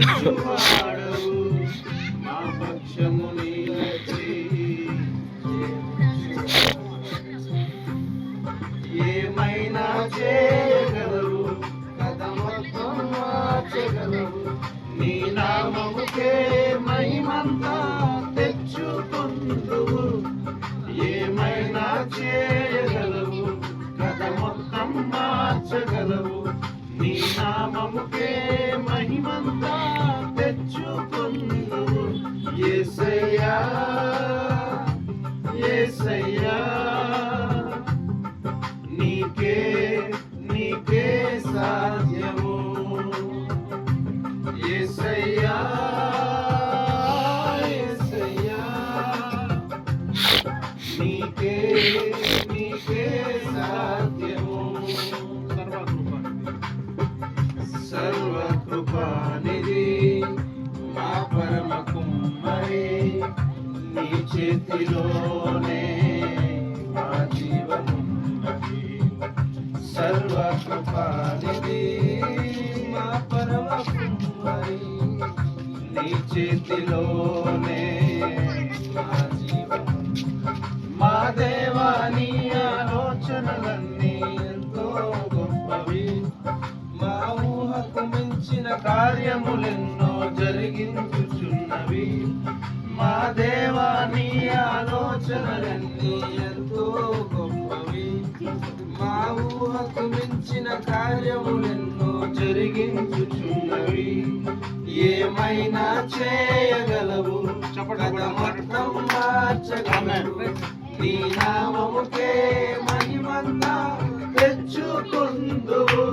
హెచ్చించువాడవు మా పక్షము నిలచి ఏమైనా చేయగలవు కథ మొత్తం మార్చగలవు నీ నామముకే మహిమంతా తెచ్చుకుందువు ఏమైనా చేయగలవు కథ మొత్తం మార్చగలవు నీ నామముకే మహిమంతా తెచ్చుకుందువు యేసయ్యా యేసయ్యా నీకే నీకే సాధ్యము యేసయ్యా యేసయ్యా నీకే నీకే సాధ్యము సర్వకృపానిధి మా పరమ కుమ్మరి నీ చేతిలోనే మా జీవమున్నది సర్వకృపానిధి మా పరమ కుమ్మరి నీ చేతిలోనే మా జీవము మా దేవా నీ ఆలోచనలన్నీ ఎంతో గొప్పవి మా ఊహకు మించిన కార్యములెన్నో జరిగించుచున్నవి మా దేవా నీ ఆలోచనలన్నీ ఎంతో గొప్పవి మా ఊహకు మించిన కార్యములెన్నో జరిగించుచున్నవి ఏమైనా చేయగలవు కథ మొత్తం మార్చగలవు నీ నామముకే మహిమంతా తెచ్చుకుందువు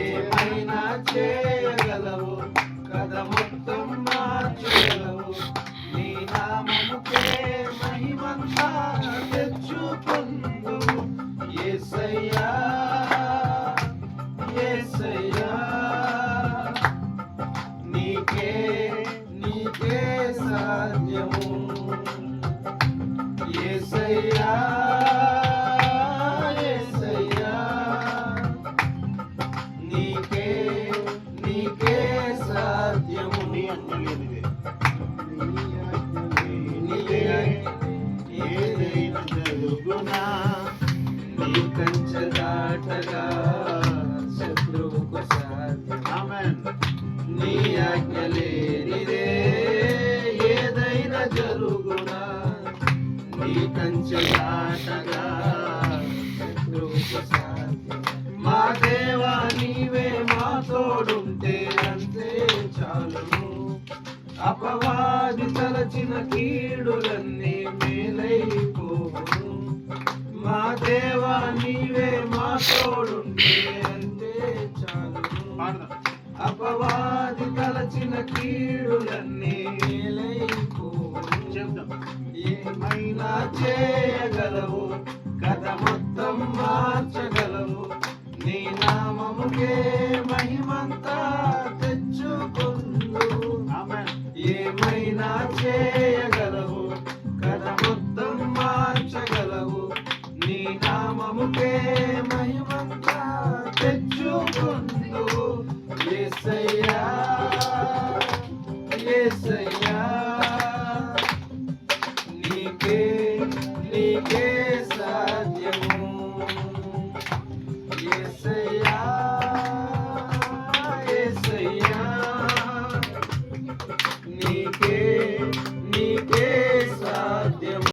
ఏమైనా చేయగలవు కథ మొత్తం మార్చగలవు నీ నామముకే మహిమంతా తెచ్చుకుందువు యేసయ్యా యేసయ్యా నీకే నీకే సాధ్యము యేసయ్యా యేసయ్యా నీకే నీకే సాధ్యము ఏదైనా జరుగునా నీ కంచె దాటగా శత్రువుకు సాధ్యం నీ ఆజ్ఞ లేనిదే ఏదైనా జరుగునా నీ కంచె దాటగా శత్రువుకు సాధ్యం మా దేవా నీవే మా తోడుంటే అంతే చాలును అపవాది తలచిన కీడులన్నీ మేలైపోవును మా దేవా నీవే మా తోడుంటే అంతే చాలును అపవాది తలచిన కీడులన్నీ మేలైపోవును ఏమైనా చేయగలవు కథ మొత్తం మార్చగలవు నీ నామముకే మహిమంతా తెచ్చుకుందువు ఏమైనా చేయగలవు కథ మొత్తం మార్చగలవు నీ నామముకే మహిమంతా తెచ్చుకుందువు యేసయ్యా యేసయ్యా నీకే నీకే సాధ్యము యేసయ్యా